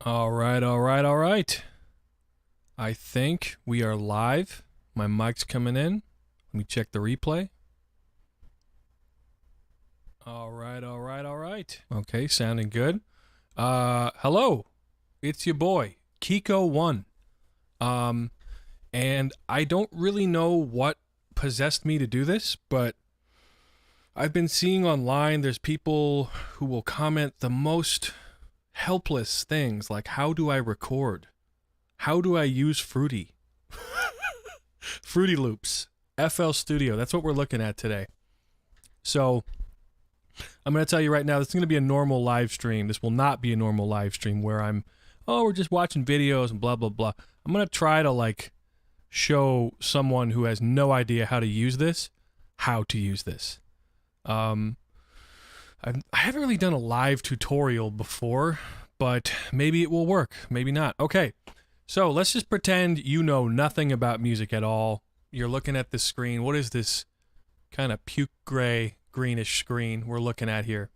All right, all right, all right. I think we are live. My mic's coming in. Let me check the replay. All right, all right, all right. Okay, sounding good. Hello. It's your boy, Kiko1. And I don't really know what possessed me to do this, but I've been seeing online there's people who will comment the most helpless things like, how do I record? How do I use Fruity? Fruity Loops. FL Studio. That's what we're looking at today. So I'm going to tell you right now, this is going to be a normal live stream. This will not be a normal live stream where we're just watching videos and blah, blah, blah. I'm going to try to show someone who has no idea how to use this, how to use this. I haven't really done a live tutorial before, but maybe it will work. Maybe not. Okay. So let's just pretend you know nothing about music at all. You're looking at the screen. What is this kind of puke gray, greenish screen we're looking at here?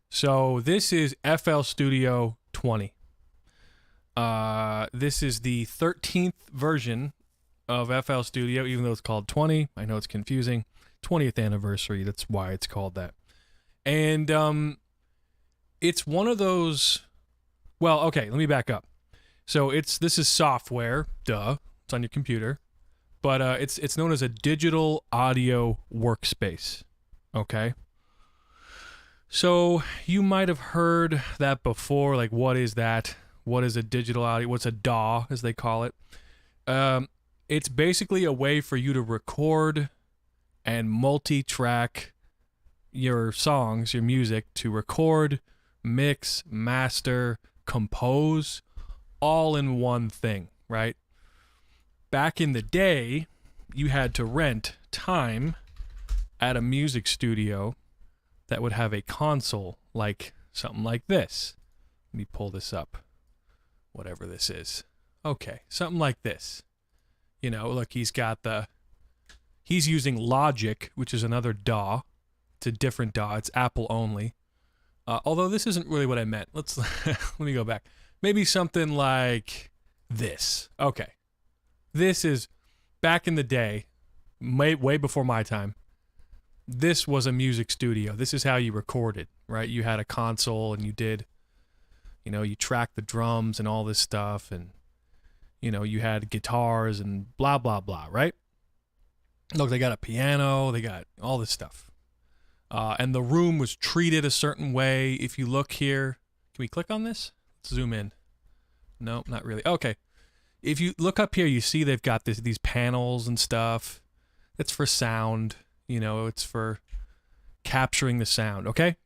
So this is FL Studio 20. This is the 13th version of FL Studio, even though it's called 20. I know it's confusing. 20th anniversary, that's why it's called that. And it's one of those... Well, okay, let me back up. So this is software, duh. It's on your computer, but it's known as a digital audio workspace. Okay. So you might have heard that before. Like, what is that? What is a digital audio? What's a DAW, as they call it? It's basically a way for you to record and multi-track your songs, your music, to record, mix, master, compose, all in one thing, right? Back in the day, you had to rent time at a music studio that would have a console, like something like this. Let me pull this up, whatever this is. Okay, something like this. You know, look, he's using Logic, which is another DAW. It's a different DAW. It's Apple only. Although this isn't really what I meant. Let me go back. Maybe something like this. Okay. This is back in the day, way before my time. This was a music studio. This is how you recorded, right? You had a console and you tracked the drums and all this stuff, and you had guitars and blah blah blah, right? Look, they got a piano, they got all this stuff. And the room was treated a certain way. If you look here, can we click on this? Let's zoom in. No, not really. Okay. If you look up here, you see they've got these panels and stuff. It's for sound. It's for capturing the sound. Okay.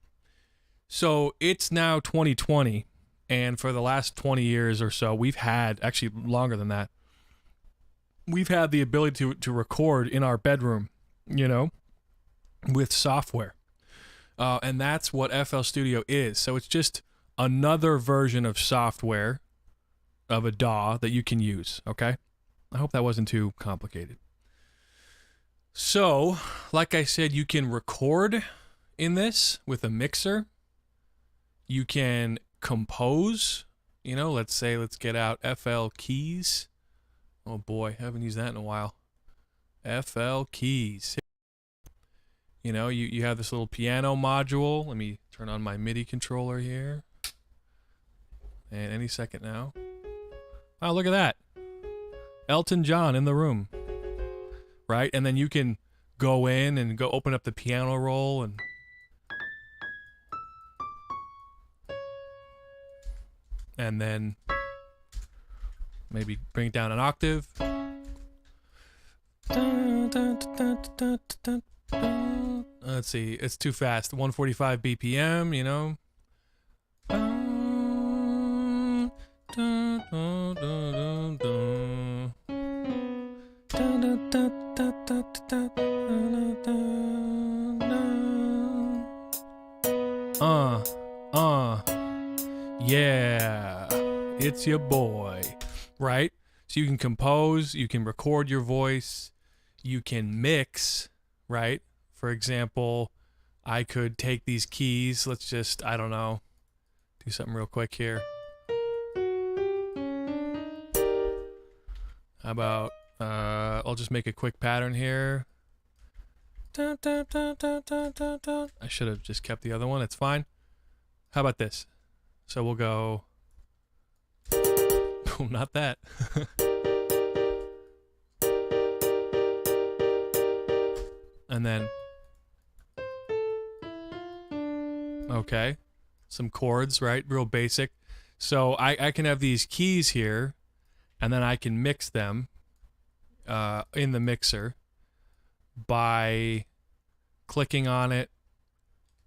So it's now 2020. And for the last 20 years or so, we've had, actually longer than that, we've had the ability to record in our bedroom, with software. And that's what FL Studio is. So it's just another version of software of a DAW that you can use, okay? I hope that wasn't too complicated. So, like I said, you can record in this with a mixer. You can compose, let's get out FL keys. Oh boy, I haven't used that in a while. FL keys. You have this little piano module. Let me turn on my MIDI controller here. And any second now. Oh, look at that. Elton John in the room. Right? And then you can go in and go open up the piano roll and then maybe bring it down an octave. Let's see, it's too fast. 145 BPM, Yeah, it's your boy, right? So you can compose, you can record your voice, you can mix, right? For example, I could take these keys, let's just, I don't know, do something real quick here. How about, I'll just make a quick pattern here. Dun, dun, dun, dun, dun, dun, dun. I should have just kept the other one. It's fine. How about this? So we'll go... Oh, not that. And then... Okay. Some chords, right? Real basic. So I can have these keys here, and then I can mix them in the mixer by clicking on it,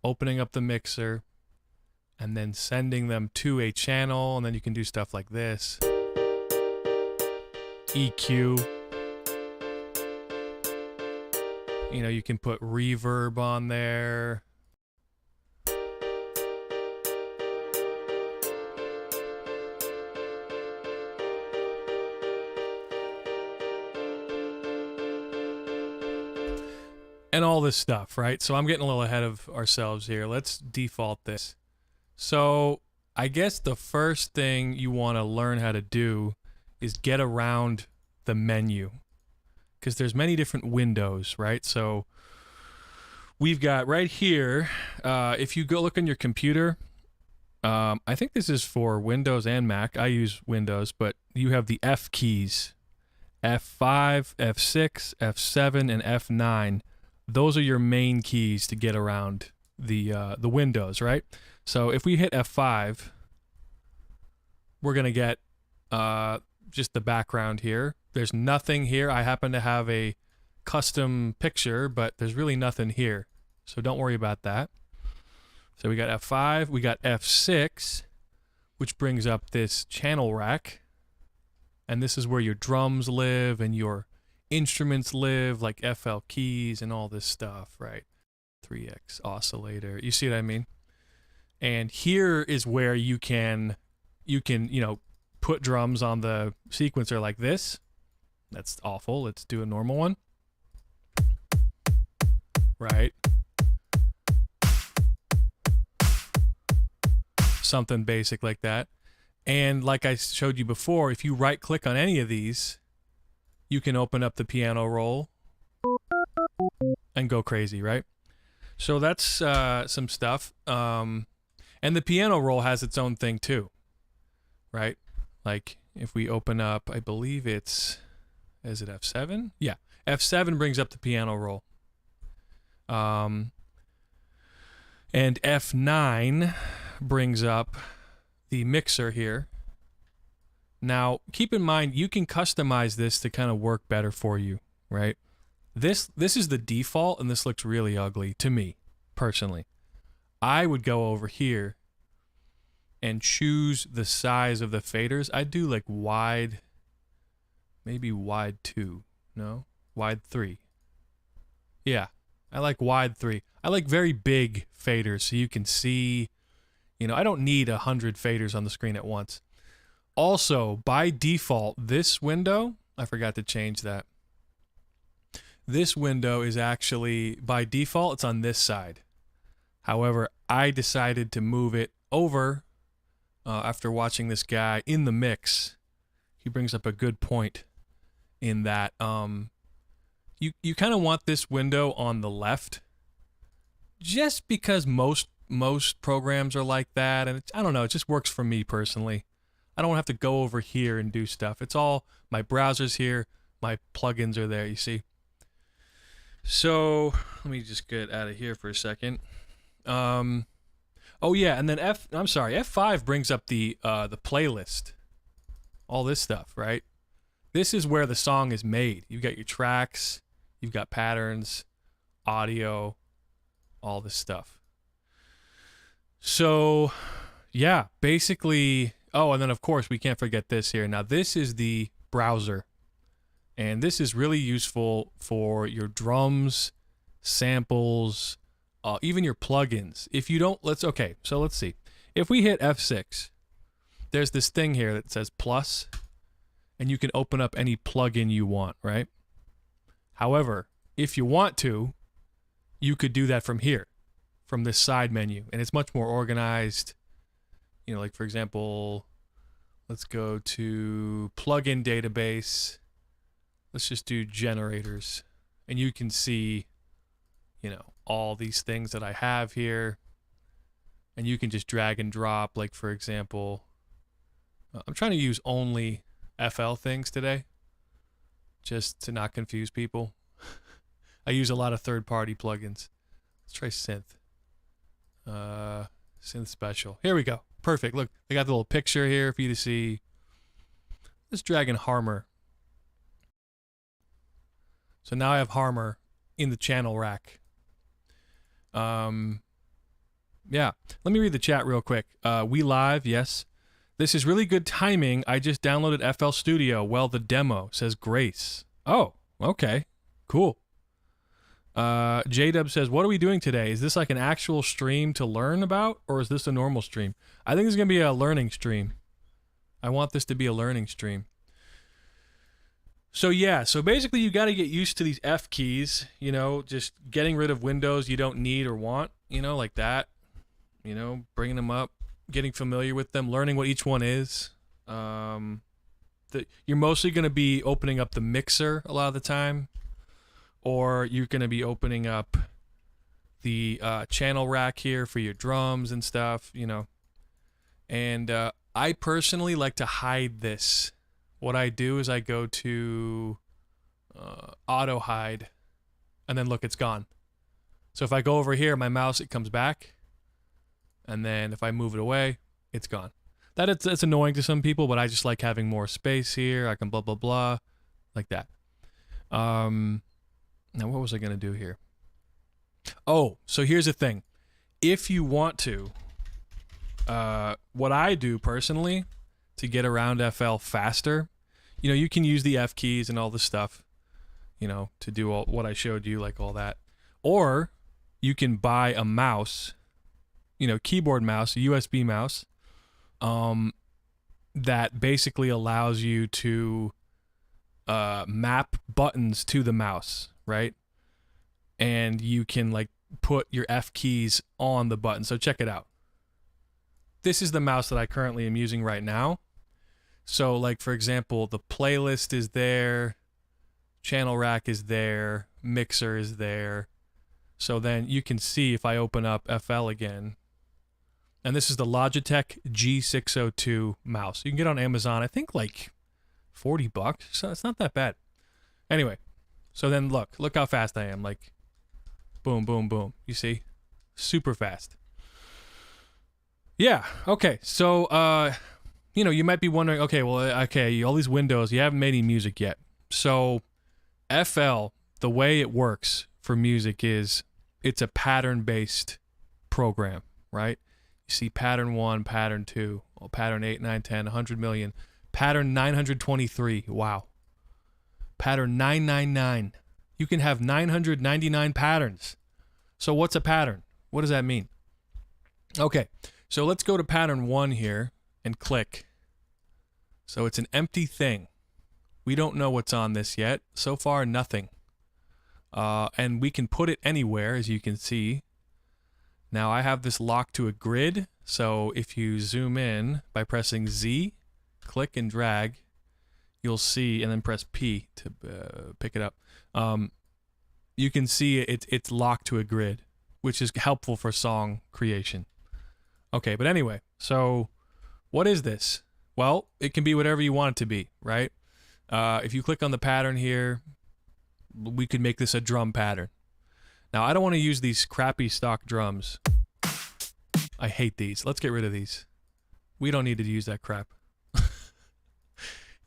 opening up the mixer, and then sending them to a channel, and then you can do stuff like this. EQ. You know, you can put reverb on there. And all this stuff, right? So I'm getting a little ahead of ourselves here. Let's default this. So I guess the first thing you want to learn how to do is get around the menu, because there's many different windows, right? So we've got right here, if you go look on your computer, I think this is for Windows and Mac. I use Windows, but you have the F keys, F5, F6, F7, and F9. Those are your main keys to get around the windows, right? So if we hit F5, we're gonna get just the background here. There's nothing here. I happen to have a custom picture, but there's really nothing here, so don't worry about that. So we got F5, we got F6, which brings up this channel rack, and this is where your drums live and your instruments live, like FL keys and all this stuff, right? 3X oscillator. You see what I mean? And here is where you can, you know, put drums on the sequencer like this. That's awful. Let's do a normal one. Right? Something basic like that. And like I showed you before, if you right click on any of these, you can open up the piano roll and go crazy, right? So that's some stuff. And the piano roll has its own thing too, right? Like if we open up, I believe it's, is it F7? Yeah, F7 brings up the piano roll. And F9 brings up the mixer here. Now, keep in mind, you can customize this to kind of work better for you, right? This is the default, and this looks really ugly to me, personally. I would go over here and choose the size of the faders. I'd do like wide, maybe wide 2, no? Wide 3. Yeah, I like wide 3. I like very big faders so you can see, you know, I don't need 100 faders on the screen at once. Also, by default, this window, I forgot to change that. This window is actually, by default, it's on this side. However, I decided to move it over after watching this guy in the mix. He brings up a good point in that you kind of want this window on the left, just because most programs are like that, and I don't know, it just works for me personally. I don't have to go over here and do stuff. It's all, my browser's here, my plugins are there, you see. So, let me just get out of here for a second. Oh yeah, and then F5 brings up the playlist. All this stuff, right? This is where the song is made. You've got your tracks, you've got patterns, audio, all this stuff. So, yeah, basically, oh, and then of course we can't forget this here. Now this is the browser, and this is really useful for your drums, samples, even your plugins. If you don't, let's see. If we hit F6, there's this thing here that says plus, and you can open up any plugin you want, right? However, if you want to, you could do that from here, from this side menu, and it's much more organized. You know, like for example, let's go to plugin database, let's just do generators. And you can see, you know, all these things that I have here. And you can just drag and drop, like for example, I'm trying to use only FL things today, just to not confuse people. I use a lot of third-party plugins. Let's try synth. Synth special. Here we go. Perfect. Look, I got the little picture here for you to see. Let's drag in Harmer. So now I have Harmer in the channel rack. Yeah. Let me read the chat real quick. We live, yes. This is really good timing. I just downloaded FL Studio. Well, the demo, says Grace. Oh, okay. Cool. J-Dub says, what are we doing today? Is this like an actual stream to learn about, or is this a normal stream? I think it's going to be a learning stream. I want this to be a learning stream. So yeah, so basically you got to get used to these F keys, you know, just getting rid of windows you don't need or want, you know, like that, you know, bringing them up, getting familiar with them, learning what each one is. You're mostly going to be opening up the mixer a lot of the time, or you're going to be opening up the channel rack here for your drums and stuff, you know. And I personally like to hide this. What I do is I go to auto hide, and then look, it's gone. So if I go over here, my mouse, it comes back, and then if I move it away, it's gone. It's annoying to some people, but I just like having more space here. I can blah, blah, blah, like that. Now, what was I going to do here? Oh, so here's the thing. If you want to, what I do personally to get around FL faster, you know, you can use the F keys and all this stuff, you know, to do all what I showed you, like all that. Or you can buy a mouse, you know, keyboard mouse, a USB mouse, that basically allows you to map buttons to the mouse, right? And you can like put your F keys on the button. So check it out. This is the mouse that I currently am using right now. So like, for example, the playlist is there, channel rack is there, mixer is there. So then you can see if I open up FL again, and this is the Logitech G602 mouse. You can get on Amazon, I think like $40, so it's not that bad. Anyway, so then look how fast I am, like boom, boom, boom. You see? Super fast. Yeah, okay, so, you know, you might be wondering, okay, well, okay, all these windows, you haven't made any music yet. So FL, the way it works for music is it's a pattern-based program, right? You see pattern 1, pattern 2, well, pattern 8, 9, 10, 100 million, pattern 923, wow. Pattern 999. You can have 999 patterns. So what's a pattern? What does that mean? Okay, so let's go to pattern 1 here and click. So it's an empty thing. We don't know what's on this yet. So far, nothing. And we can put it anywhere, as you can see. Now I have this locked to a grid, so if you zoom in by pressing Z, click and drag, you'll see, and then press P to pick it up. You can see it's locked to a grid, which is helpful for song creation. Okay, but anyway, so what is this? Well, it can be whatever you want it to be, right? If you click on the pattern here, we could make this a drum pattern. Now, I don't want to use these crappy stock drums. I hate these. Let's get rid of these. We don't need to use that crap.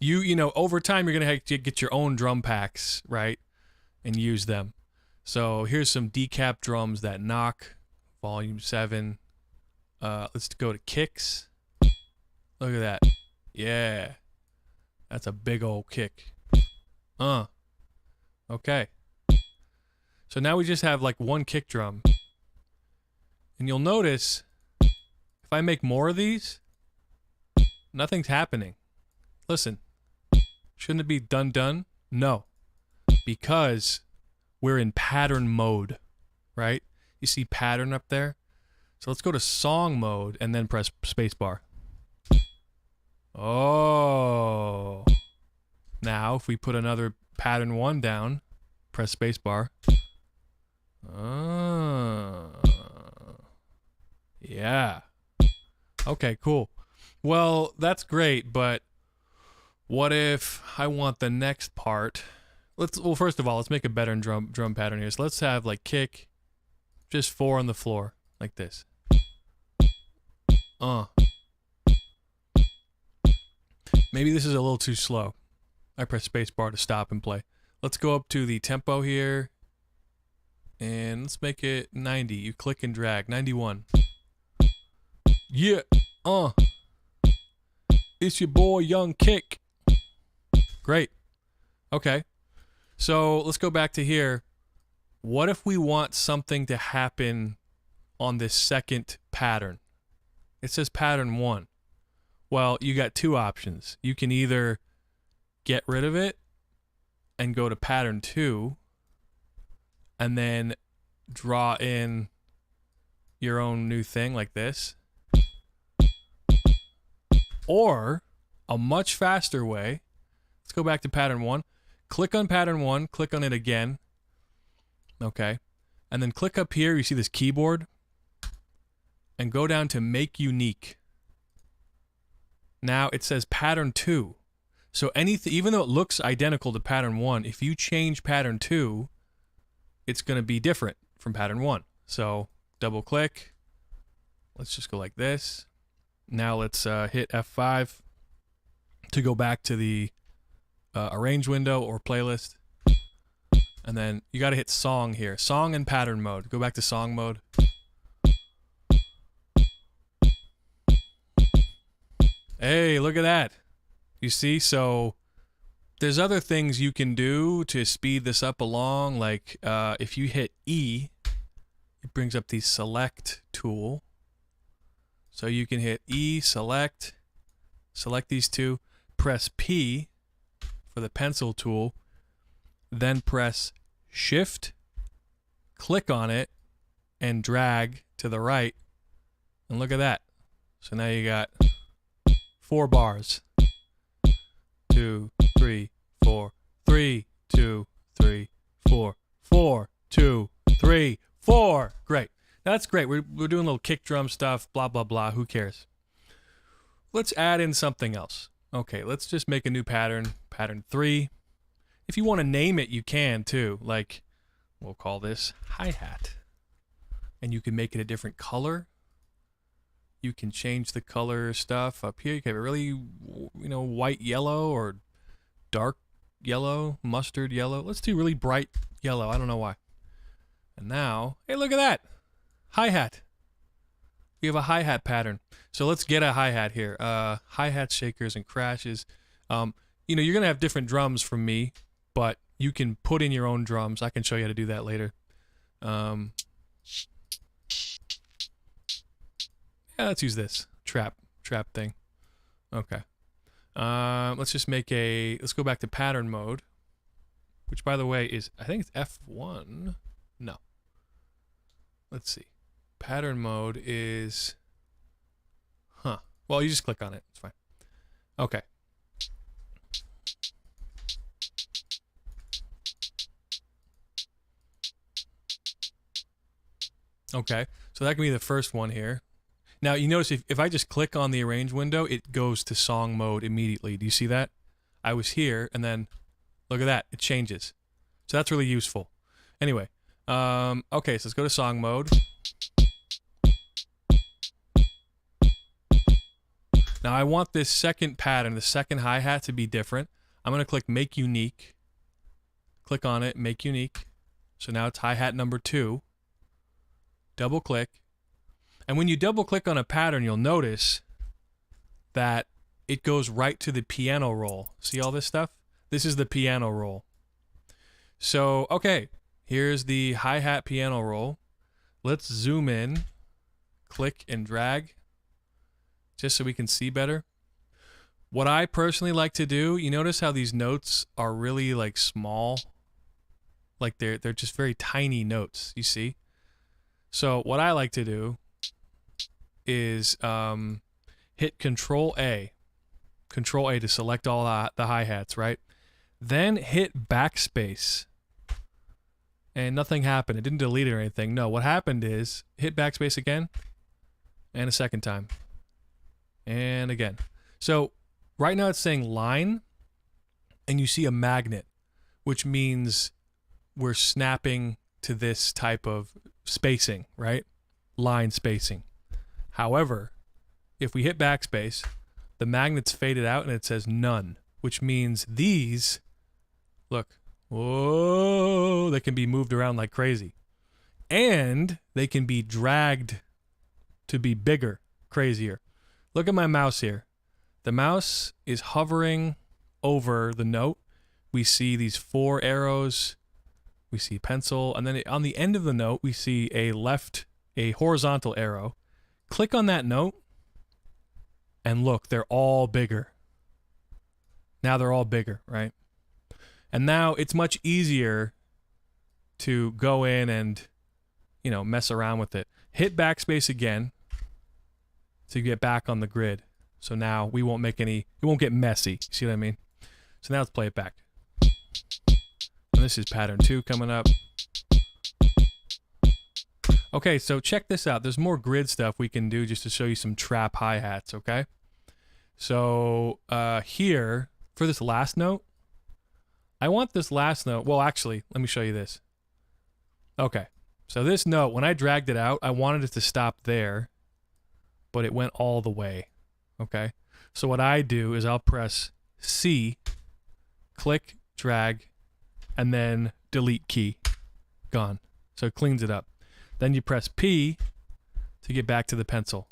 You know, over time, you're going to have to get your own drum packs, right? And use them. So here's some decap drums that knock. Volume 7. Let's go to kicks. Look at that. Yeah. That's a big old kick. Okay. So now we just have like one kick drum. And you'll notice, if I make more of these, nothing's happening. Listen. Shouldn't it be done done? No. Because we're in pattern mode, right? You see pattern up there? So let's go to song mode and then press spacebar. Oh. Now, if we put another pattern 1 down, press spacebar. Yeah. Okay, cool. Well, that's great, but what if I want the next part? Well, first of all, let's make a better drum pattern here. So let's have like kick, just 4 on the floor, like this. Maybe this is a little too slow. I press spacebar to stop and play. Let's go up to the tempo here, and let's make it 90. You click and drag. 91. Yeah. It's your boy, Young Kick. Great. Okay. So let's go back to here. What if we want something to happen on this second pattern? It says pattern 1. Well, you got 2 options. You can either get rid of it and go to pattern 2 and then draw in your own new thing like this. Or a much faster way, let's go back to pattern 1. Click on pattern 1, click on it again. Okay. And then click up here, you see this keyboard, and go down to make unique. Now it says pattern 2. So anything, even though it looks identical to pattern 1, if you change pattern 2, it's going to be different from pattern 1. So double click. Let's just go like this. Now let's hit F5 to go back to the arrange window or playlist. And then you got to hit song here. Song and pattern mode. Go back to song mode. Hey, look at that. You see? So there's other things you can do to speed this up along. Like if you hit E, it brings up the select tool. So you can hit E, select these two, press P for the pencil tool, then press Shift, click on it, and drag to the right. And look at that. So now you got 4 bars. 2, 3, 4, 3, 2, 3, 4, 4, 2, 3, 4. Great. That's great. We're doing a little kick drum stuff, blah, blah, blah. Who cares? Let's add in something else. Okay, let's just make a new pattern, pattern 3. If you want to name it, you can too. Like, we'll call this hi-hat. And you can make it a different color. You can change the color stuff up here. You can have it really, white yellow or dark yellow, mustard yellow. Let's do really bright yellow. I don't know why. And now, hey, look at that. Hi-hat. We have a hi-hat pattern. So let's get a hi-hat here. Hi-hat shakers and crashes. You're going to have different drums from me, but you can put in your own drums. I can show you how to do that later. Yeah, let's use this trap thing. Okay. Let's just make let's go back to pattern mode, which by the way is, I think it's F1. No. Let's see. Pattern mode is, well, you just click on it. It's fine. Okay. Okay, so that can be the first one here. Now, you notice if I just click on the arrange window, it goes to song mode immediately. Do you see that? I was here, and then look at that. It changes. So that's really useful. Anyway, okay, so let's go to song mode. Now, I want this second pattern, the second hi-hat, to be different. I'm going to click Make Unique. Click on it, Make Unique. So now it's hi-hat number 2. Double click. And when you double click on a pattern, you'll notice that it goes right to the piano roll. See all this stuff? This is the piano roll. So, okay, here's the hi-hat piano roll. Let's zoom in, click and drag, just so we can see better. What I personally like to do, you notice how these notes are really like small? Like they're just very tiny notes, you see? So what I like to do is hit Control A to select all the hi-hats, right? Then hit backspace. And nothing happened. It didn't delete it or anything. No, what happened is hit backspace again and a second time. And again. So right now it's saying line and you see a magnet, which means we're snapping to this type of spacing, right? Line spacing. However, if we hit backspace, the magnet's faded out and it says none, which means these, look, whoa, they can be moved around like crazy. And they can be dragged to be bigger, crazier. Look at my mouse here. The mouse is hovering over the note. We see these 4 arrows. We see pencil. And then on the end of the note, we see a horizontal arrow. Click on that note. And look, they're all bigger. Now they're all bigger, right? And now it's much easier to go in and, you know, mess around with it. Hit backspace again to get back on the grid. So now we won't make any, it won't get messy. See what I mean? So now let's play it back. And this is pattern 2 coming up. Okay, so check this out. There's more grid stuff we can do just to show you some trap hi-hats, okay? So here, for this last note, I want this last note. Well, actually, let me show you this. Okay, so this note, when I dragged it out, I wanted it to stop there, but it went all the way, okay? So what I do is I'll press C, click, drag, and then delete key. Gone. So it cleans it up. Then you press P to get back to the pencil.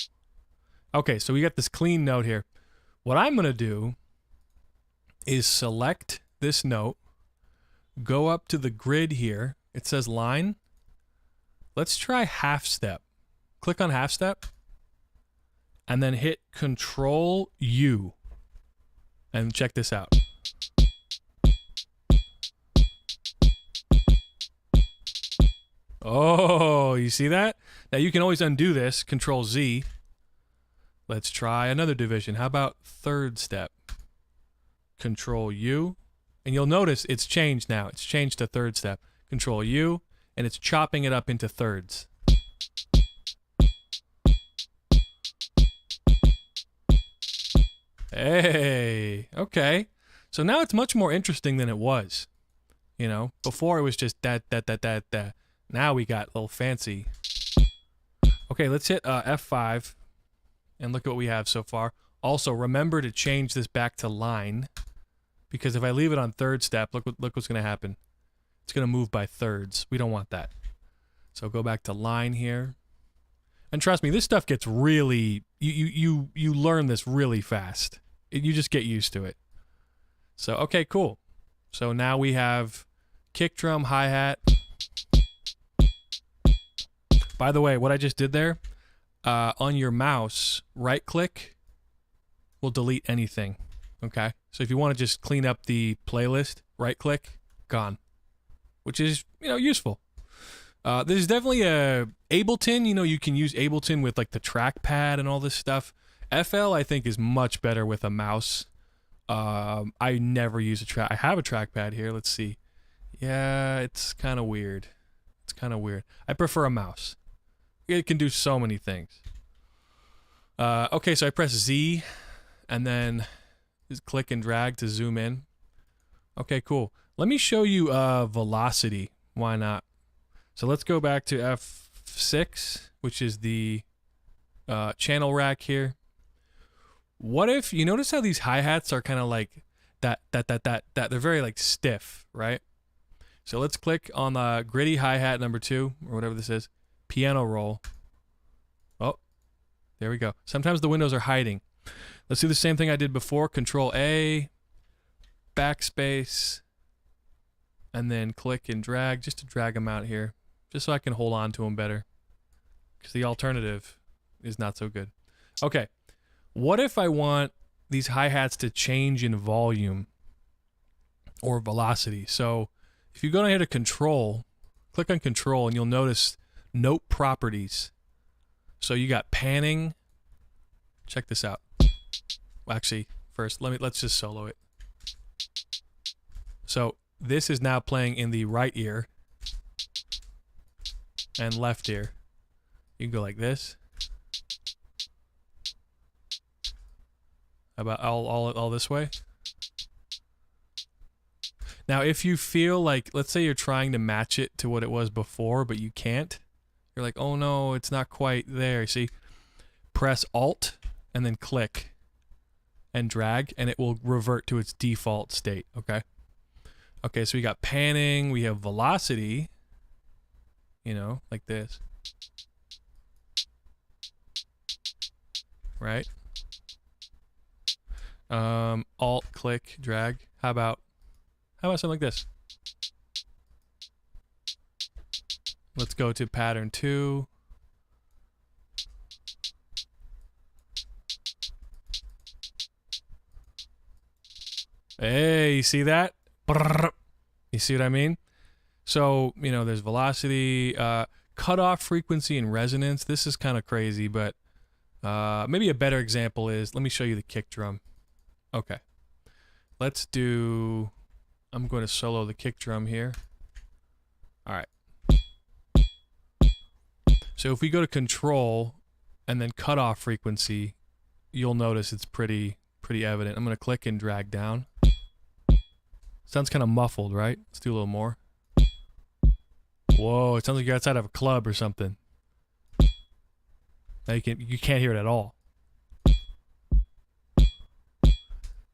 Okay, so we got this clean note here. What I'm going to do is select this note, go up to the grid here. It says line. Let's try half step. Click on half step and then hit Control U and check this out. Oh, you see that? Now you can always undo this, Control Z. Let's try another division. How about third step? Control U. And you'll notice it's changed now. It's changed to third step. Control U, and it's chopping it up into thirds. Hey, okay. So now it's much more interesting than it was. You know, before it was just that. Now we got a little fancy. Okay, let's hit F5 and look at what we have so far. Also, remember to change this back to line, because if I leave it on third step, look what's going to happen. It's going to move by thirds. We don't want that. So go back to line here. And trust me, this stuff gets really, you learn this really fast. You just get used to it. So, okay, cool. So now we have kick drum, hi-hat. By the way, what I just did there, on your mouse, right-click will delete anything, okay? So if you want to just clean up the playlist, right-click, gone, which is, you know, useful. There's definitely a Ableton, you know, you can use Ableton with, like, the trackpad and all this stuff. FL, I think, is much better with a mouse. I never use a track. I have a trackpad here. Let's see. Yeah, it's kind of weird. It's kind of weird. I prefer a mouse. It can do so many things. Okay, so I press Z and then just click and drag to zoom in. Okay, cool. Let me show you velocity. Why not? So let's go back to F6, which is the channel rack here. What if you notice how these hi-hats are kind of like that? They're very like stiff, right? So let's click on the gritty hi-hat number 2 or whatever this is. Piano roll. Oh, there we go. Sometimes the windows are hiding. Let's do the same thing I did before. Control A, backspace, and then click and drag just to drag them out here, just so I can hold on to them better, because the alternative is not so good. Okay, what if I want these hi-hats to change in volume or velocity? So if you go down here to Control, click on Control, and you'll notice Note Properties. So you got panning. Check this out. Actually, first let's just solo it. So this is now playing in the right ear and left ear. You can go like this. About all this way. Now, if you feel like, let's say you're trying to match it to what it was before, but you can't, you're like, oh no, it's not quite there. See, press Alt and then click and drag, and it will revert to its default state, okay? Okay, so we got panning, we have velocity, you know, like this. Right? Alt, click, drag. How about something like this? Let's go to pattern 2. Hey, you see that? Brrr. You see what I mean? So, you know, there's velocity, cutoff frequency and resonance. This is kind of crazy, but maybe a better example is, let me show you the kick drum. Okay. Let's do, I'm going to solo the kick drum here. All right. So if we go to control and then cutoff frequency, you'll notice it's pretty evident. I'm going to click and drag down. Sounds kind of muffled, right? Let's do a little more. Whoa, it sounds like you're outside of a club or something. Now you can't hear it at all.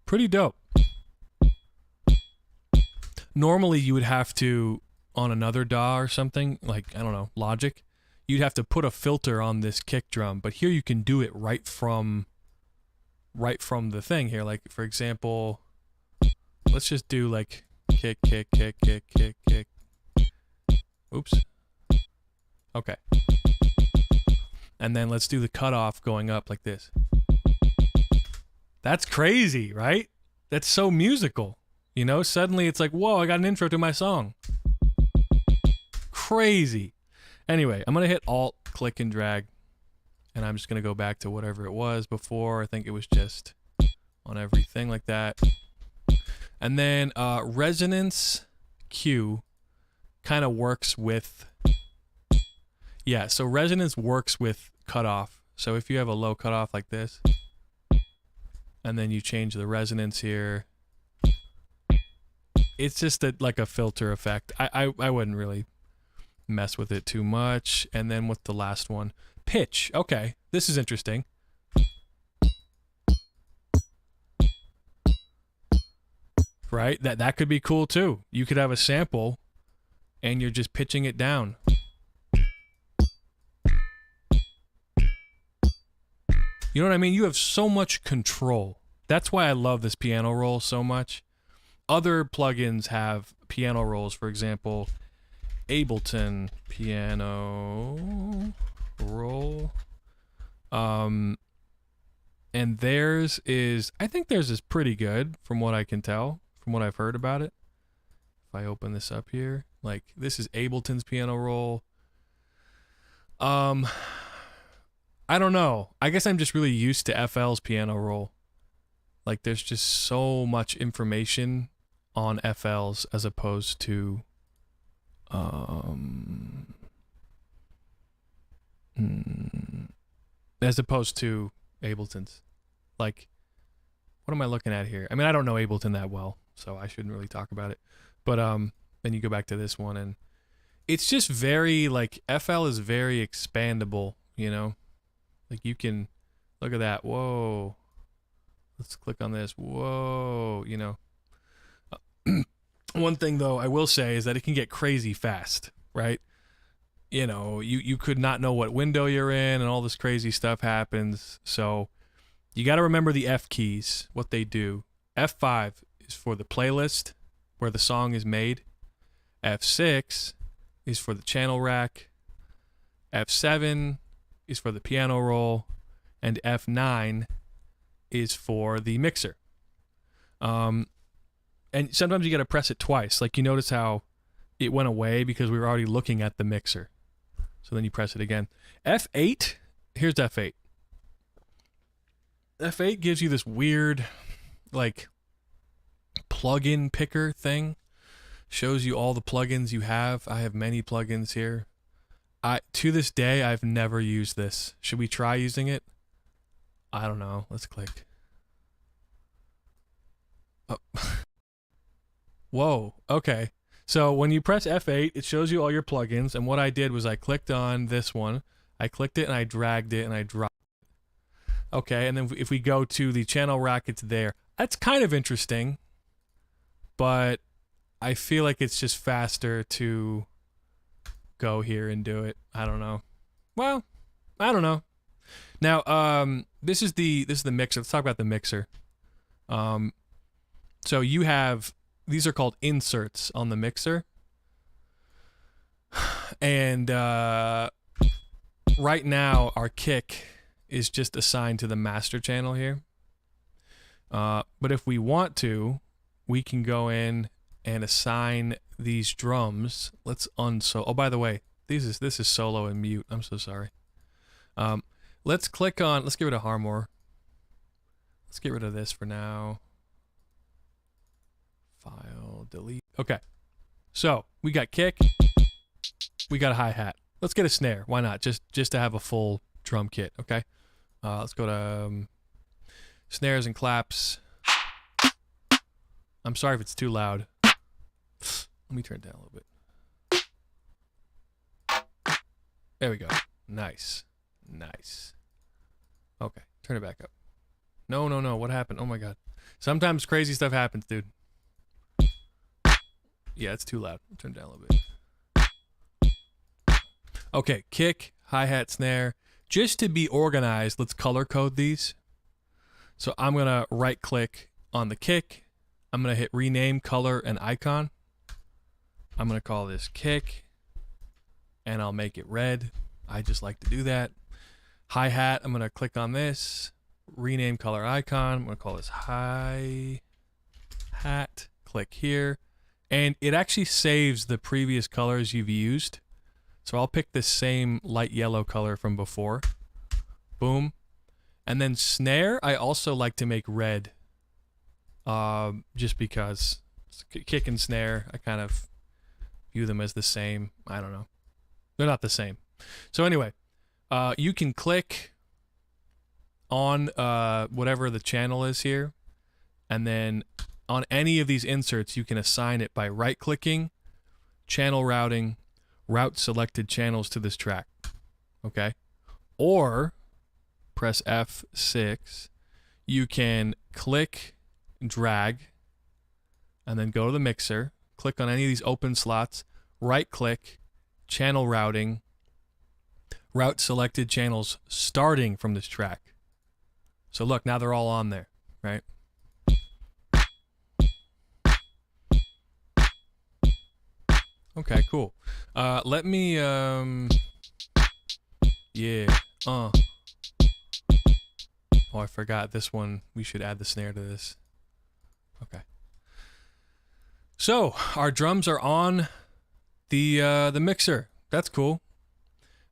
Pretty dope. Normally you would have to, on another DAW or something, like, I don't know, Logic, you'd have to put a filter on this kick drum, but here you can do it right from the thing here. Like, for example, let's just do like kick, kick, kick, kick, kick, kick. Oops. Okay. And then let's do the cutoff going up like this. That's crazy, right? That's so musical. You know, suddenly it's like, whoa, I got an intro to my song. Crazy. Anyway, I'm going to hit Alt, click and drag. And I'm just going to go back to whatever it was before. I think it was just on everything like that. And then resonance Q kind of works with, yeah, so resonance works with cutoff. So if you have a low cutoff like this, and then you change the resonance here, it's just like a filter effect. I wouldn't really mess with it too much. And then what's the last one? Pitch. Okay, this is interesting. Right? That could be cool too. You could have a sample and you're just pitching it down. You know what I mean? You have so much control. That's why I love this piano roll so much. Other plugins have piano rolls, for example, Ableton piano roll. And theirs is, I think theirs is pretty good from what I can tell, from what I've heard about it. If I open this up here, like this is Ableton's piano roll. I don't know. I guess I'm just really used to FL's piano roll. Like there's just so much information on FL's as opposed to Ableton's. Like, what am I looking at here? I mean, I don't know Ableton that well, so I shouldn't really talk about it. But then you go back to this one and it's just very, like, FL is very expandable, you know? Like you can look at that. Whoa. Let's click on this. Whoa, you know. One thing though I will say is that it can get crazy fast, right? You know, you could not know what window you're in and all this crazy stuff happens. So you got to remember the F keys, what they do. F5 is for the playlist where the song is made. F6 is for the channel rack. F7 is for the piano roll, and F9 is for the mixer. And sometimes you got to press it twice. Like you notice how it went away because we were already looking at the mixer. So then you press it again. F8, here's F8. F8 gives you this weird, like, plug-in picker thing. Shows you all the plugins you have. I have many plugins here. To this day, I've never used this. Should we try using it? I don't know. Let's click. Oh. Whoa. Okay. So when you press F8, it shows you all your plugins. And what I did was I clicked on this one. I clicked it and I dragged it and I dropped it. Okay. And then if we go to the channel rack, it's there. That's kind of interesting. But I feel like it's just faster to go here and do it. I don't know. Well, I don't know. Now, this is the mixer. Let's talk about the mixer. So you have, these are called inserts on the mixer. And right now our kick is just assigned to the master channel here. But if we want to, we can go in and assign these drums. Let's oh, by the way, this is solo and mute. I'm so sorry. Let's click on, let's get rid of Harmore. Let's get rid of this for now. File, delete. Okay. So we got kick. We got a hi-hat. Let's get a snare. Why not? Just to have a full drum kit. Okay. Let's go to snares and claps. I'm sorry if it's too loud. Let me turn it down a little bit. There we go. Nice. Nice. Okay. Turn it back up. No. What happened? Oh my god. Sometimes crazy stuff happens, dude. Yeah, it's too loud. Turn it down a little bit. Okay. Kick, hi-hat, snare. Just to be organized, let's color code these. So I'm going to right click on the kick. I'm going to hit rename color and icon. I'm going to call this kick and I'll make it red. I just like to do that. Hi-hat, I'm going to click on this, rename color icon. I'm going to call this hi-hat. Click here. And it actually saves the previous colors you've used. So I'll pick the same light yellow color from before. Boom. And then snare, I also like to make red. Just because kick and snare, I kind of view them as the same. I don't know. They're not the same. So anyway, you can click on whatever the channel is here, and then on any of these inserts, you can assign it by right-clicking, channel routing, route selected channels to this track. Okay? Or press F6. You can click, drag, and then go to the mixer, click on any of these open slots, right click, channel routing, route selected channels starting from this track. So look, now they're all on there, right? Okay, cool. Let me yeah. Oh, I forgot this one. We should add the snare to this. Okay. So our drums are on the mixer. That's cool.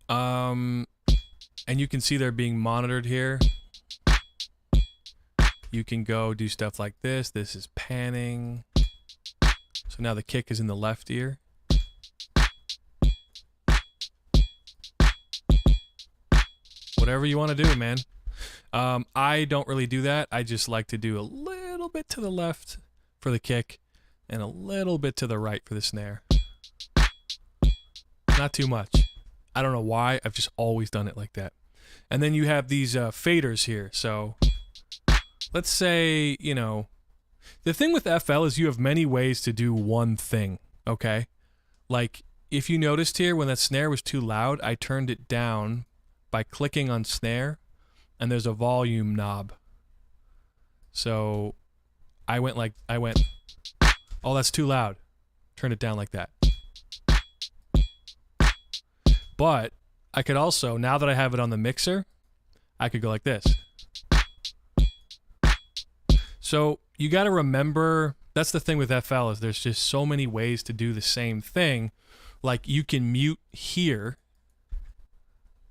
And you can see they're being monitored here. You can go do stuff like this. This is panning. So now the kick is in the left ear. Whatever you want to do, man. I don't really do that. I just like to do a little bit to the left for the kick and a little bit to the right for the snare. Not too much. I don't know why. I've just always done it like that. And then you have these faders here. So let's say, you know, the thing with FL is you have many ways to do one thing, okay? Like, if you noticed here, when that snare was too loud, I turned it down by clicking on snare, and there's a volume knob. So I went, oh, that's too loud. Turn it down like that. But I could also, now that I have it on the mixer, I could go like this. So you got to remember, that's the thing with FL, is there's just so many ways to do the same thing. Like, you can mute here,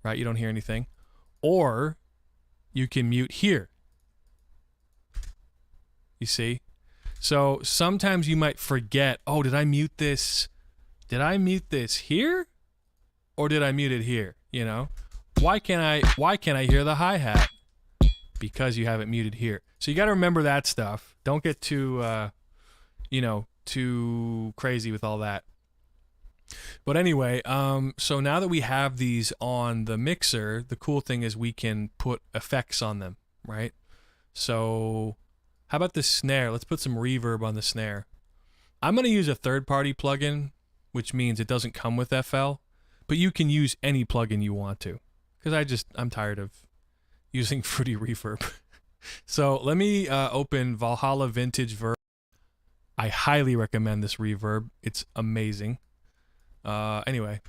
right? You don't hear anything. Or you can mute here. You see? So sometimes you might forget, oh, did I mute this? Did I mute this here? Or did I mute it here? You know? Why can't I hear the hi-hat? Because you have it muted here. So you got to remember that stuff. Don't get too too crazy with all that. But anyway, so now that we have these on the mixer, the cool thing is we can put effects on them, right? So how about the snare? Let's put some reverb on the snare. I'm going to use a third-party plugin, which means it doesn't come with FL, but you can use any plugin you want to, because I'm tired of using Fruity Reverb. So let me open Valhalla Vintage Verb. I highly recommend this reverb. It's amazing. Anyway.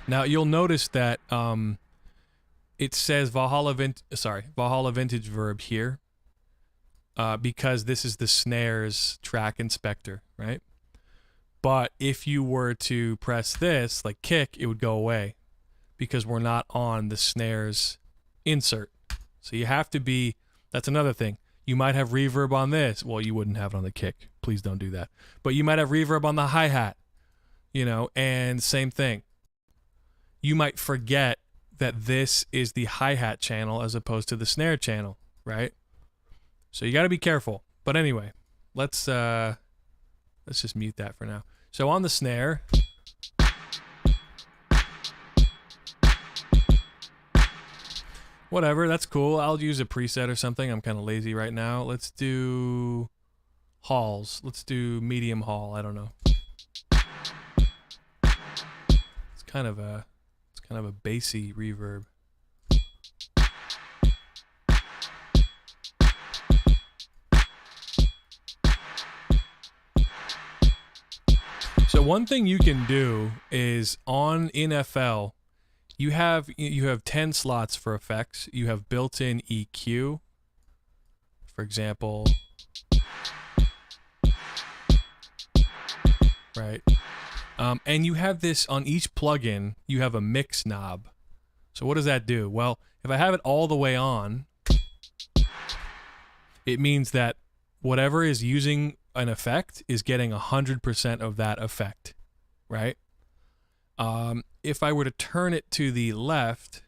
Now you'll notice that it says Valhalla Vintage Verb here, because this is the snares track inspector, right? But if you were to press this, like kick, it would go away because we're not on the snares insert. So you have to be, that's another thing. You might have reverb on this. Well, you wouldn't have it on the kick. Please don't do that. But you might have reverb on the hi-hat, you know, and same thing. You might forget that this is the hi-hat channel as opposed to the snare channel, right? So you got to be careful. But anyway, let's just mute that for now. So on the snare, whatever, that's cool. I'll use a preset or something. I'm kind of lazy right now. Let's do halls. Let's do medium hall. I don't know. It's kind of a bassy reverb. So one thing you can do is in FL, you have 10 slots for effects. You have built-in EQ, for example, right? And you have this on each plugin. You have a mix knob. So what does that do? Well, if I have it all the way on, it means that whatever is using an effect is getting 100% of that effect, right? If I were to turn it to the left,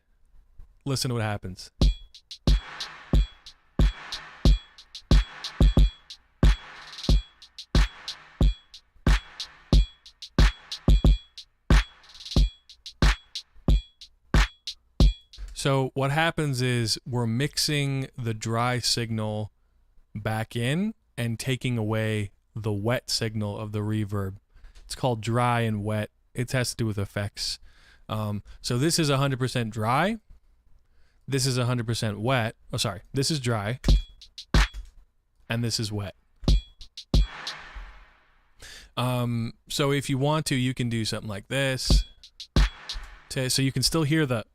listen to what happens. So what happens is we're mixing the dry signal back in and taking away the wet signal of the reverb. It's called dry and wet. It has to do with effects. So this is 100% dry. This is 100% wet. Oh, sorry. This is dry. And this is wet. So if you want to, you can do something like this. So you can still hear the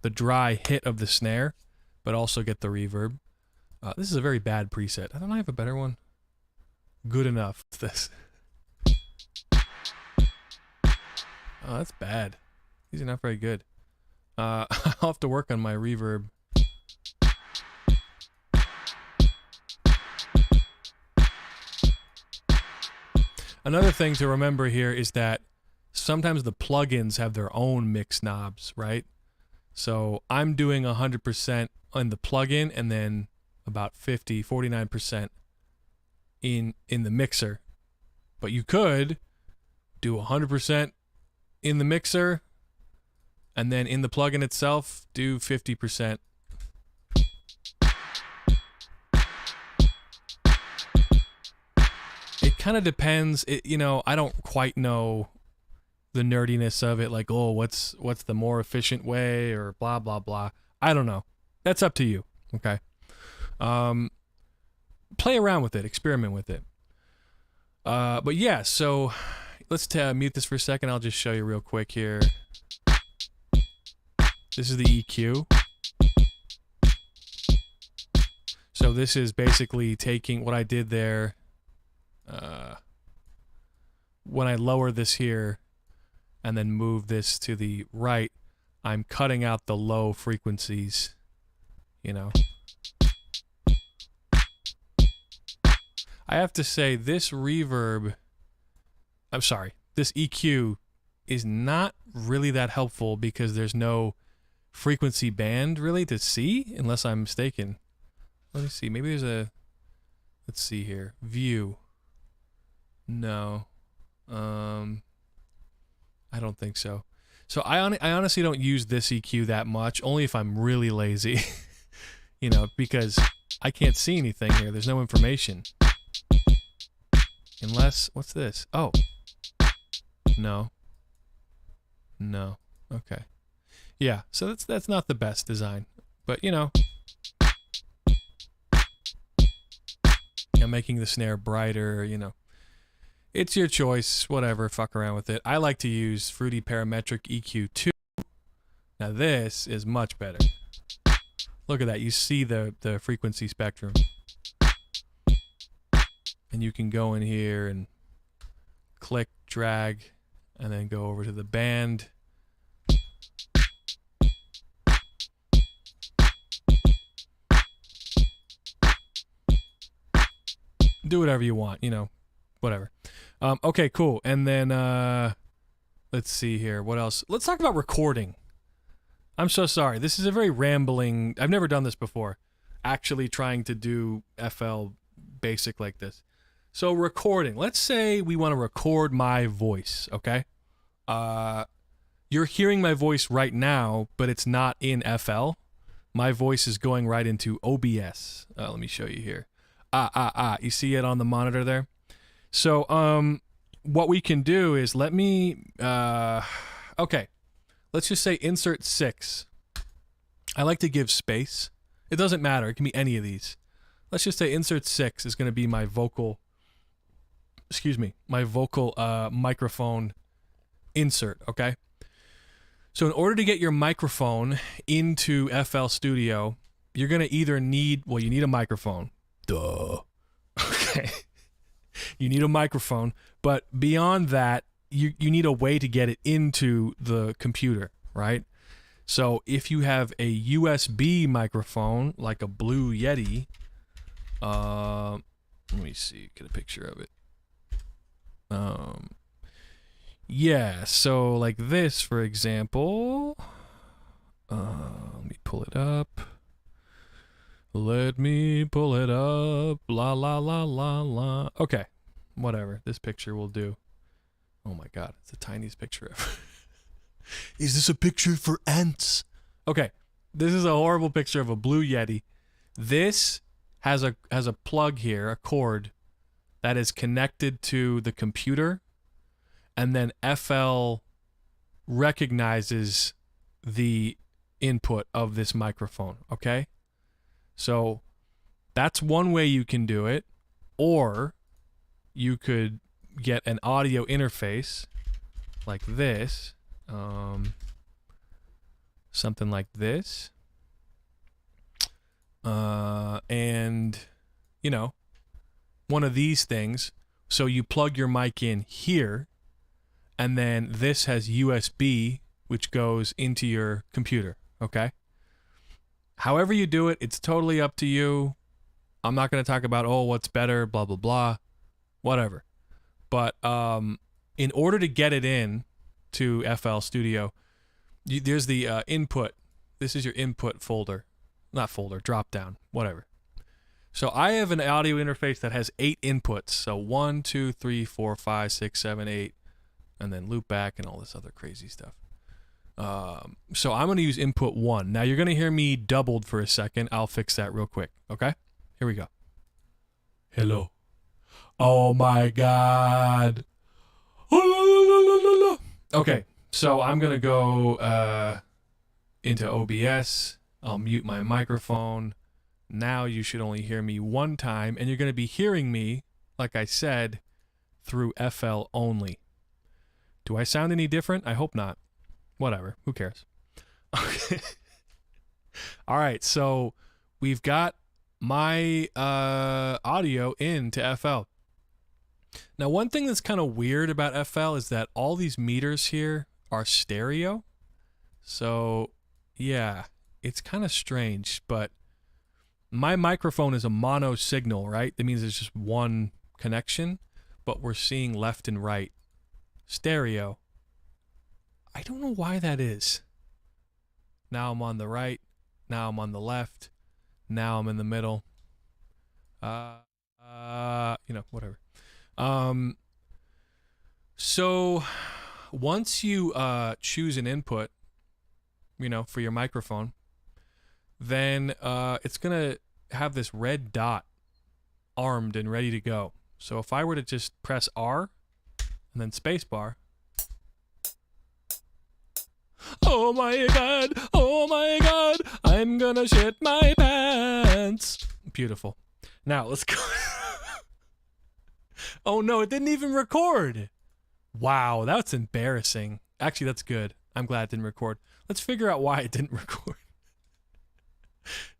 dry hit of the snare, but also get the reverb. This is a very bad preset. I don't know if I have a better one. Good enough. This. Oh, that's bad. These are not very good. I'll have to work on my reverb. Another thing to remember here is that sometimes the plugins have their own mix knobs, right? So I'm doing 100% on the plugin and then about 49% in the mixer. But you could do 100% in the mixer and then in the plugin itself do 50%. It kind of depends. You know, I don't quite know the nerdiness of it, like, oh, what's the more efficient way or blah blah blah. I don't know. That's up to you. Okay. Play around with it, experiment with it. But yeah, so let's mute this for a second. I'll just show you real quick here. This is the EQ. So this is basically taking what I did there. When I lower this here, and then move this to the right, I'm cutting out the low frequencies, you know. I have to say this reverb, I'm sorry, this EQ is not really that helpful because there's no frequency band really to see, unless I'm mistaken. Let me see, maybe there's a, let's see here, view. No, I don't think so. So I honestly don't use this EQ that much, only if I'm really lazy, you know, because I can't see anything here. There's no information. Unless, what's this? Oh, no, no, okay. Yeah, so that's not the best design, but you know, I'm making the snare brighter, you know. It's your choice, whatever, fuck around with it. I like to use Fruity Parametric EQ2. Now this is much better. Look at that, you see the frequency spectrum. And you can go in here and click, drag, and then go over to the band. Do whatever you want, you know, whatever. Okay, cool. And then let's see here. What else? Let's talk about recording. I'm so sorry. This is a very rambling. I've never done this before. Actually trying to do FL basic like this. So recording. Let's say we want to record my voice, okay? You're hearing my voice right now, but it's not in FL. My voice is going right into OBS. Let me show you here. You see it on the monitor there? So, what we can do is let me, okay, let's just say insert 6. I like to give space. It doesn't matter. It can be any of these. Let's just say insert 6 is going to be my vocal, excuse me, my vocal microphone insert, okay? So in order to get your microphone into FL Studio, you're going to either need, well, you need a microphone. Duh. Okay. You need a microphone, but beyond that, you need a way to get it into the computer, right? So if you have a USB microphone, like a Blue Yeti, let me see, get a picture of it. Yeah, so like this, for example. Let me pull it up. Let me pull it up. La la la la la. Okay, whatever. This picture will do. Oh my god, it's the tiniest picture ever. Is this a picture for ants? Okay, this is a horrible picture of a Blue Yeti. This has a plug here, a cord that is connected to the computer, and then FL recognizes the input of this microphone, okay? So that's one way you can do it, or you could get an audio interface like this, something like this, and you know, one of these things. So you plug your mic in here, and then this has USB, which goes into your computer, okay? However you do it, it's totally up to you. I'm not going to talk about, oh, what's better, blah, blah, blah, whatever. But in order to get it in to FL Studio, there's the input. This is your input folder. Not folder, drop down, whatever. So I have an audio interface that has 8 inputs. So 1, 2, 3, 4, 5, 6, 7, 8, and then loop back and all this other crazy stuff. So I'm going to use input 1. Now you're going to hear me doubled for a second. I'll fix that real quick. Okay? Here we go. Hello. Oh my God. Okay. So I'm going to go into OBS. I'll mute my microphone. Now you should only hear me one time, and you're going to be hearing me, like I said, through FL only. Do I sound any different? I hope not. Whatever. Who cares? Okay. All right. So we've got my audio into FL. Now, one thing that's kind of weird about FL is that all these meters here, are stereo. So yeah, it's kind of strange, but my microphone is a mono signal, right? That means it's just one connection, but we're seeing left and right stereo. I don't know why that is. Now I'm on the right, now I'm on the left, now I'm in the middle. Whatever. So once you choose an input, for your microphone, then it's gonna have this red dot armed and ready to go. So if I were to just press R and then spacebar, oh my god, I'm gonna shit my pants. Beautiful. Now let's go. Oh no, it didn't even record. Wow, that's embarrassing. Actually, that's good. I'm glad it didn't record. Let's figure out why it didn't record.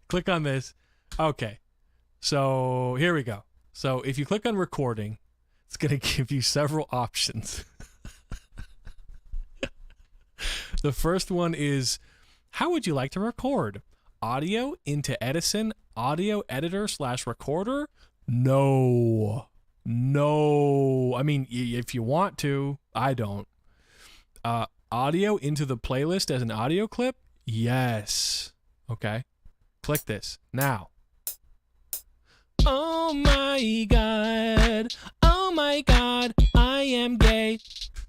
Click on this. Okay. So here we go. So if you click on recording, it's going to give you several options. The first one is, how would you like to record? Audio into Edison, audio editor / recorder? No. I mean, if you want to, I don't. Audio into the playlist as an audio clip? Yes. Okay. Click this. Now. Oh my god, I am gay.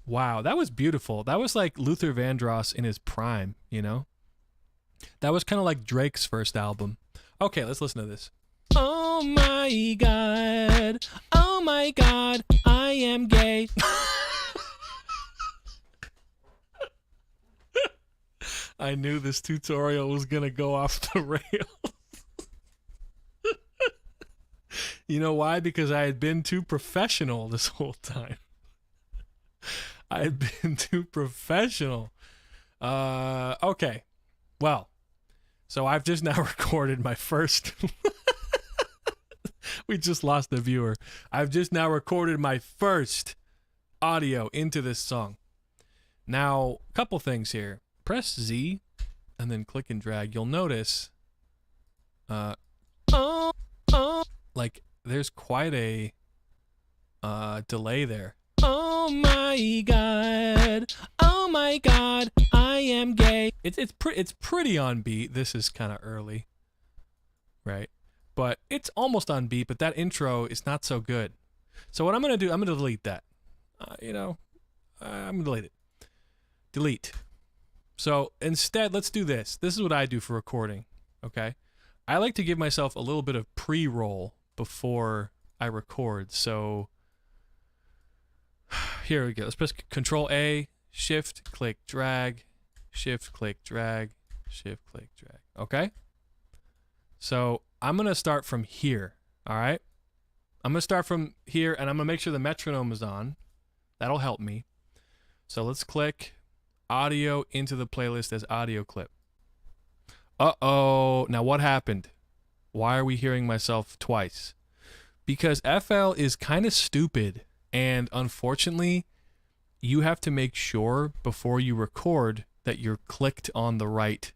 Wow, that was beautiful. That was like Luther Vandross in his prime, That was kind of like Drake's first album. Okay, let's listen to this. Oh my god, I am gay. I knew this tutorial was gonna go off the rails. You know why? Because I had been too professional this whole time. I had been too professional. Okay. Well, so I've just now recorded my first... We just lost the viewer. I've just now recorded my first audio into this song. Now, a couple things here. Press Z and then click and drag. You'll notice like there's quite a delay there. Oh my god, I am gay. It's pretty on beat. This is kind of early, right? But it's almost on beat, but that intro is not so good. So what I'm going to do, I'm going to delete that. I'm going to delete it. Delete. So instead, let's do this. This is what I do for recording, okay? I like to give myself a little bit of pre-roll before I record. So here we go. Let's press Control A, Shift, click, drag, Shift, click, drag, Shift, click, drag. Okay? So I'm going to start from here, all right? I'm going to start from here, and I'm going to make sure the metronome is on. That'll help me. So let's click audio into the playlist as audio clip. Uh-oh. Now what happened? Why are we hearing myself twice? Because FL is kind of stupid, and unfortunately, you have to make sure before you record that you're clicked on the right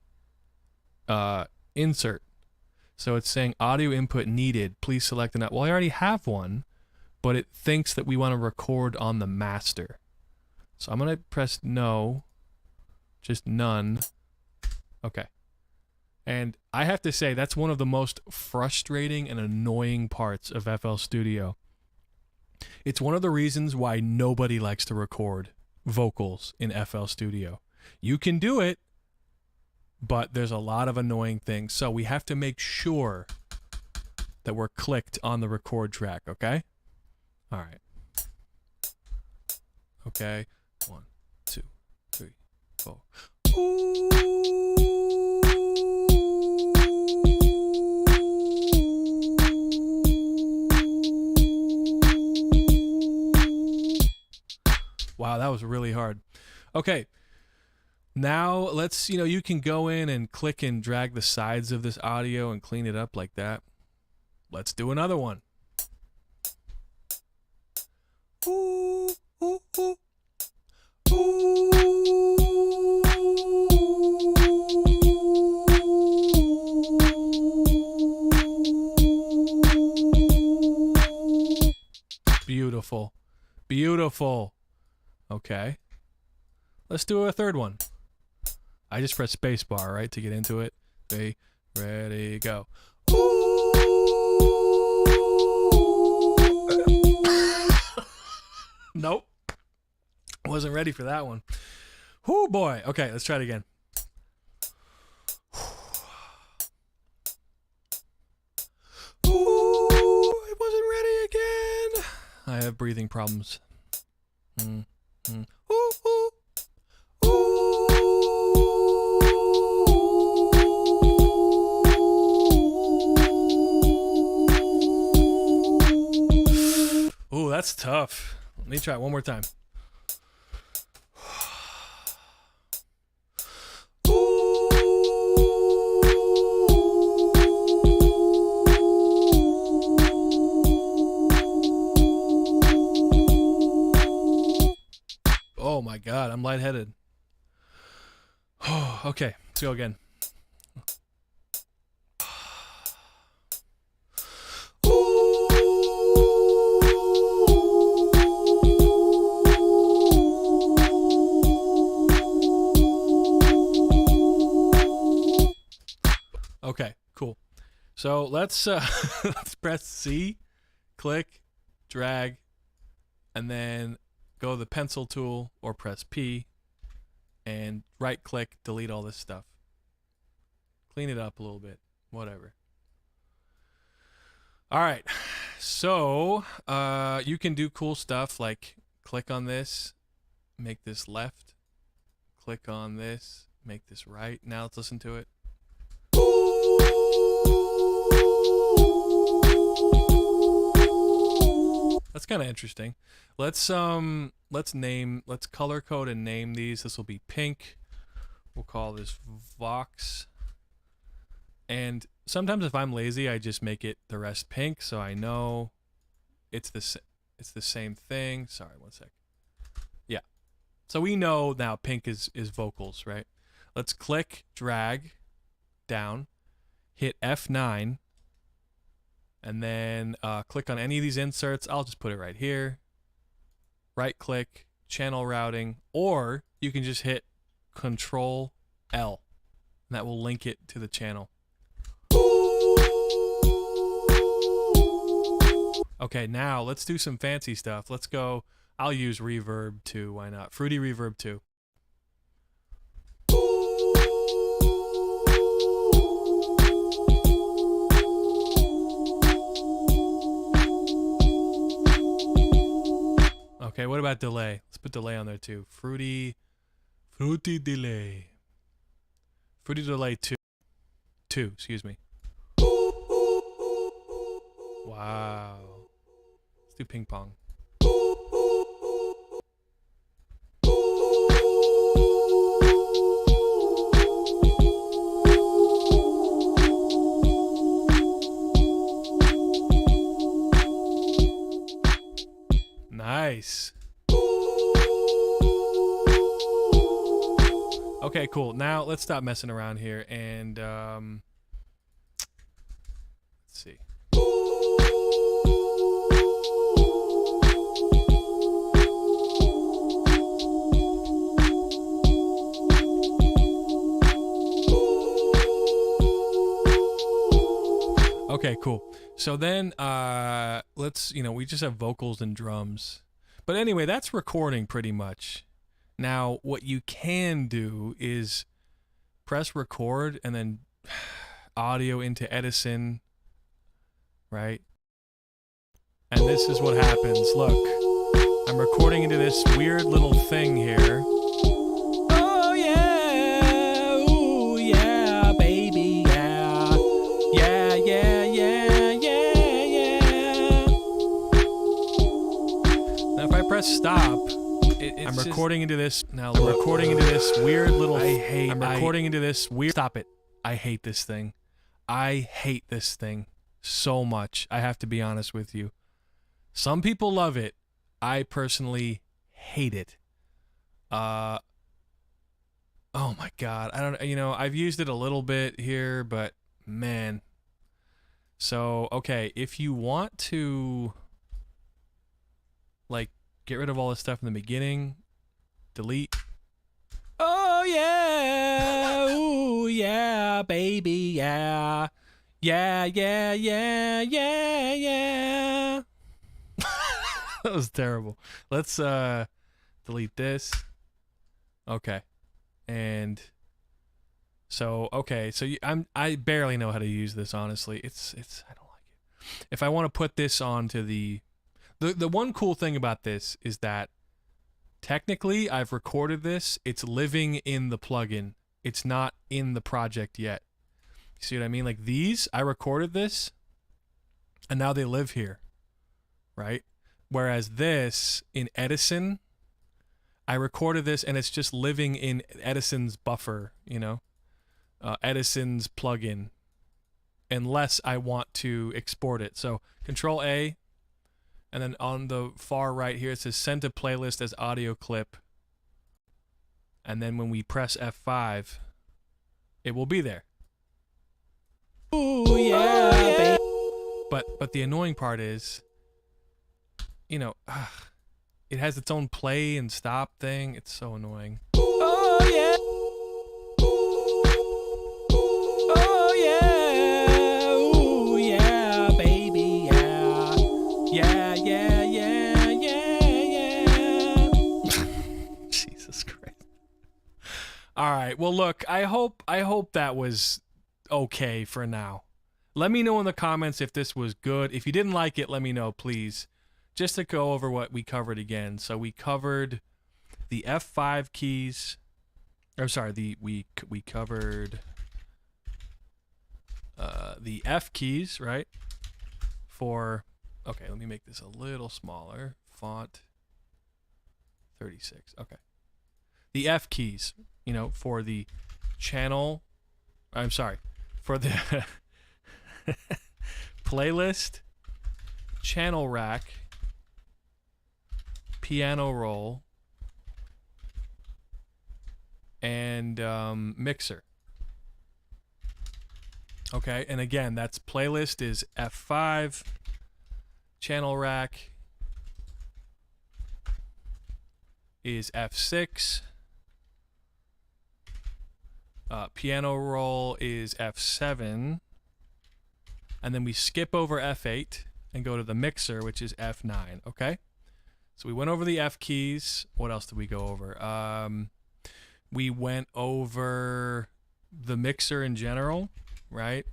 insert. So it's saying audio input needed. Please select an. Well, I already have one, but it thinks that we want to record on the master. So I'm going to press no, just none. Okay. And I have to say, that's one of the most frustrating and annoying parts of FL Studio. It's one of the reasons why nobody likes to record vocals in FL Studio. You can do it, but there's a lot of annoying things. So we have to make sure that we're clicked on the record track, okay? All right. Okay. 1, 2, 3, 4. Ooh. Wow, that was really hard. Okay. Now let's, you can go in and click and drag the sides of this audio and clean it up like that. Let's do another one. Ooh, ooh, ooh. Ooh. Beautiful. Okay. Let's do a third one. I just press spacebar, right, to get into it. Ready, go. Nope. Wasn't ready for that one. Whoo, boy. Okay, let's try it again. Ooh, I wasn't ready again. I have breathing problems. Ooh, ooh. Ooh, that's tough. Let me try it one more time. Oh my God, I'm lightheaded. Oh, okay, let's go again. Okay, cool. So let's let's press C, click, drag, and then go to the pencil tool or press P and right click, delete all this stuff. Clean it up a little bit, whatever. All right, so you can do cool stuff like click on this, make this left, click on this, make this right. Now let's listen to it. That's kind of interesting. Let's color code and name these. This will be pink. We'll call this Vox. And sometimes if I'm lazy, I just make it the rest pink, so I know it's the same thing. Sorry, one sec. Yeah. So we know now pink is vocals, right? Let's click, drag down, hit F9, and then click on any of these inserts. I'll just put it right here. Right click, channel routing, or you can just hit Control L, and that will link it to the channel. Okay, now let's do some fancy stuff. Let's go. I'll use reverb 2. Why not? Fruity Reverb 2. Okay, what about delay? Let's put delay on there too. Fruity delay. Fruity delay 2. 2, excuse me. Wow. Let's do ping pong. Nice. Okay, cool. Now let's stop messing around here and let's see. Okay, cool. So then let's, we just have vocals and drums. But anyway, that's recording pretty much. Now, what you can do is press record and then audio into Edison, right? And this is what happens. Look, I'm recording into this weird little thing here. Oh yeah, ooh yeah, baby, yeah, yeah, yeah, yeah, yeah, yeah. Now if I press stop, I'm recording into this now. I'm recording into this weird little. I'm recording into this weird. Stop it! I hate this thing. I hate this thing so much. I have to be honest with you. Some people love it. I personally hate it. Oh my God. I don't. I've used it a little bit here, but man. So okay, if you want to, like, Get rid of all this stuff in the beginning. Delete. Oh yeah, ooh yeah, baby, yeah. Yeah, yeah, yeah, yeah, yeah. That was terrible. Let's delete this. Okay. And so okay, so I barely know how to use this, honestly. It's I don't like it. If I want to put this onto the one cool thing about this is that technically I've recorded this. It's living in the plugin. It's not in the project yet. You see what I mean? Like these, I recorded this and now they live here, right? Whereas this in Edison, I recorded this and it's just living in Edison's buffer, you know, Edison's plugin, unless I want to export it. So Control A, and then on the far right here it says send to playlist as audio clip. And then when we press F5, it will be there. Ooh, yeah, but the annoying part is, you know, it has its own play and stop thing. It's so annoying. Oh yeah. Oh yeah. Ooh yeah, baby, yeah. Yeah, yeah, yeah, yeah, yeah. Jesus Christ. All right. Well, look, I hope that was okay for now. Let me know in the comments if this was good. If you didn't like it, let me know, please. Just to go over what we covered again. So we covered the F5 keys. I'm sorry, we covered the F keys, right? For, okay, let me make this a little smaller. Font 36. Okay. The F keys, you know, for the channel. I'm sorry, for the playlist, channel rack, piano roll, and mixer. Okay, and again, that's playlist is F5, channel rack is F6, piano roll is F7, and then we skip over F8 and go to the mixer, which is F9, okay? So we went over the F keys. What else did we go over? We went over the mixer in general, right?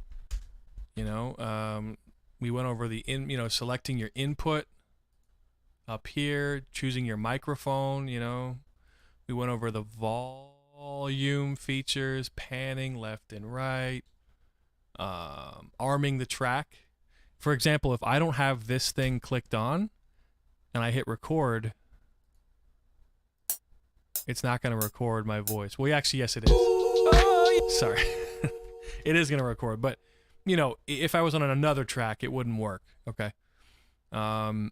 You know, we went over the selecting your input up here, choosing your microphone, you know. We went over the volume features, panning left and right, arming the track. For example, if I don't have this thing clicked on and I hit record, it's not going to record my voice. Well, actually, yes, it is. Oh, sorry. It is going to record, but, you know, if I was on another track, it wouldn't work, okay? And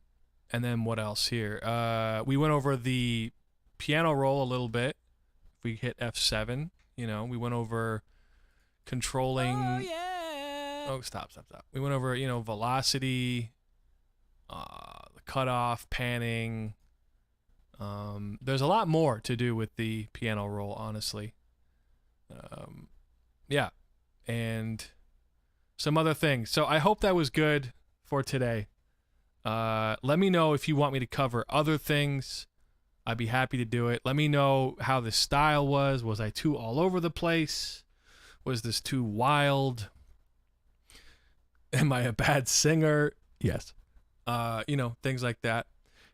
then what else here? We went over the piano roll a little bit. If we hit F7, you know, we went over controlling... Oh, yeah! Oh, stop. We went over, you know, velocity, the cutoff, panning. There's a lot more to do with the piano roll, honestly. Yeah, and some other things. So I hope that was good for today. Let me know if you want me to cover other things. I'd be happy to do it. Let me know how the style was. Was I too all over the place? Was this too wild? Am I a bad singer? Yes. You know, things like that.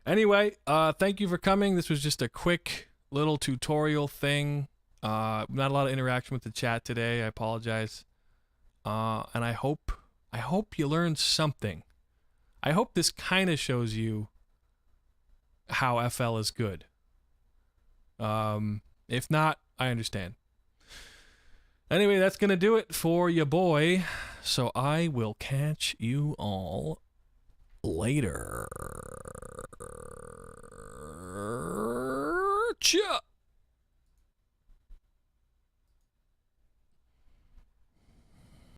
Anyway, thank you for coming. This was just a quick little tutorial thing. Not a lot of interaction with the chat today. I apologize. And I hope you learned something. I hope this kind of shows you how FL is good. If not, I understand. Anyway, that's going to do it for your boy. So I will catch you all later. Cha!